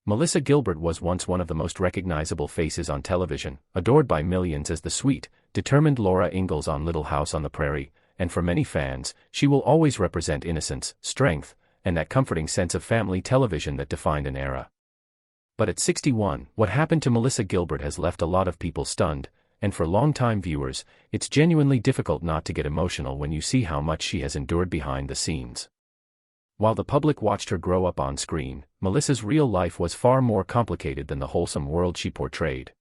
Melissa Gilbert was once one of the most recognizable faces on television, adored by millions as the sweet, determined Laura Ingalls on Little House on the Prairie, and for many fans, she will always represent innocence, strength, and that comforting sense of family television that defined an era. But at 61, what happened to Melissa Gilbert has left a lot of people stunned, and for longtime viewers, it's genuinely difficult not to get emotional when you see how much she has endured behind the scenes. While the public watched her grow up on screen, Melissa's real life was far more complicated than the wholesome world she portrayed.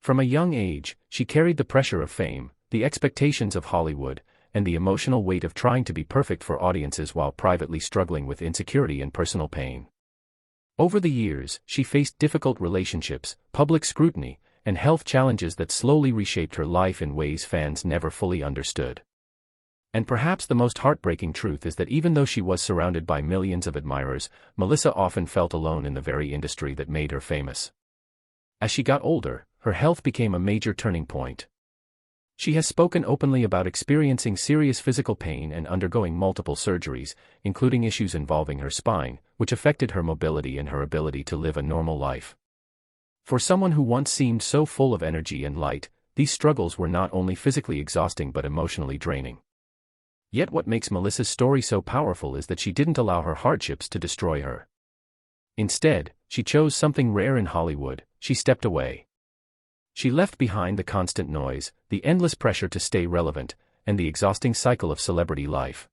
From a young age, she carried the pressure of fame, the expectations of Hollywood, and the emotional weight of trying to be perfect for audiences while privately struggling with insecurity and personal pain. Over the years, she faced difficult relationships, public scrutiny, and health challenges that slowly reshaped her life in ways fans never fully understood. And perhaps the most heartbreaking truth is that even though she was surrounded by millions of admirers, Melissa often felt alone in the very industry that made her famous. As she got older, her health became a major turning point. She has spoken openly about experiencing serious physical pain and undergoing multiple surgeries, including issues involving her spine, which affected her mobility and her ability to live a normal life. For someone who once seemed so full of energy and light, these struggles were not only physically exhausting but emotionally draining. Yet what makes Melissa's story so powerful is that she didn't allow her hardships to destroy her. Instead, she chose something rare in Hollywood: she stepped away. She left behind the constant noise, the endless pressure to stay relevant, and the exhausting cycle of celebrity life.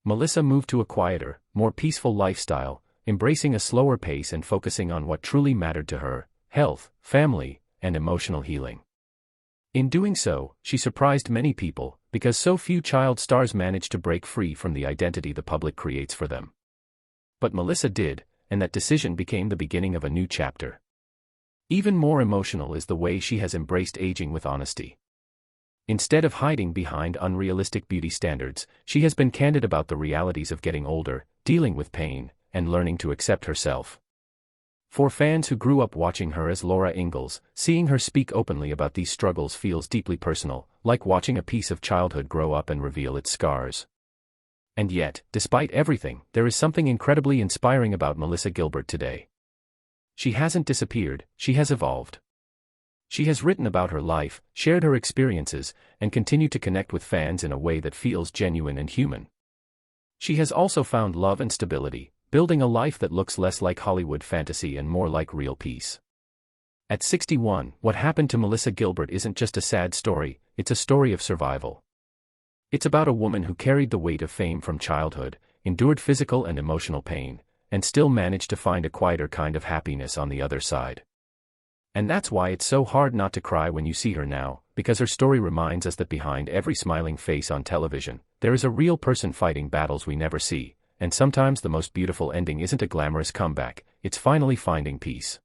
Melissa moved to a quieter, more peaceful lifestyle, embracing a slower pace and focusing on what truly mattered to her: health, family, and emotional healing. In doing so, she surprised many people, because so few child stars manage to break free from the identity the public creates for them. But Melissa did, and that decision became the beginning of a new chapter. Even more emotional is the way she has embraced aging with honesty. Instead of hiding behind unrealistic beauty standards, she has been candid about the realities of getting older, dealing with pain, and learning to accept herself. For fans who grew up watching her as Laura Ingalls, seeing her speak openly about these struggles feels deeply personal, like watching a piece of childhood grow up and reveal its scars. And yet, despite everything, there is something incredibly inspiring about Melissa Gilbert today. She hasn't disappeared, she has evolved. She has written about her life, shared her experiences, and continued to connect with fans in a way that feels genuine and human. She has also found love and stability, building a life that looks less like Hollywood fantasy and more like real peace. At 61, what happened to Melissa Gilbert isn't just a sad story, it's a story of survival. It's about a woman who carried the weight of fame from childhood, endured physical and emotional pain, and still managed to find a quieter kind of happiness on the other side. And that's why it's so hard not to cry when you see her now, because her story reminds us that behind every smiling face on television, there is a real person fighting battles we never see. And sometimes the most beautiful ending isn't a glamorous comeback, it's finally finding peace.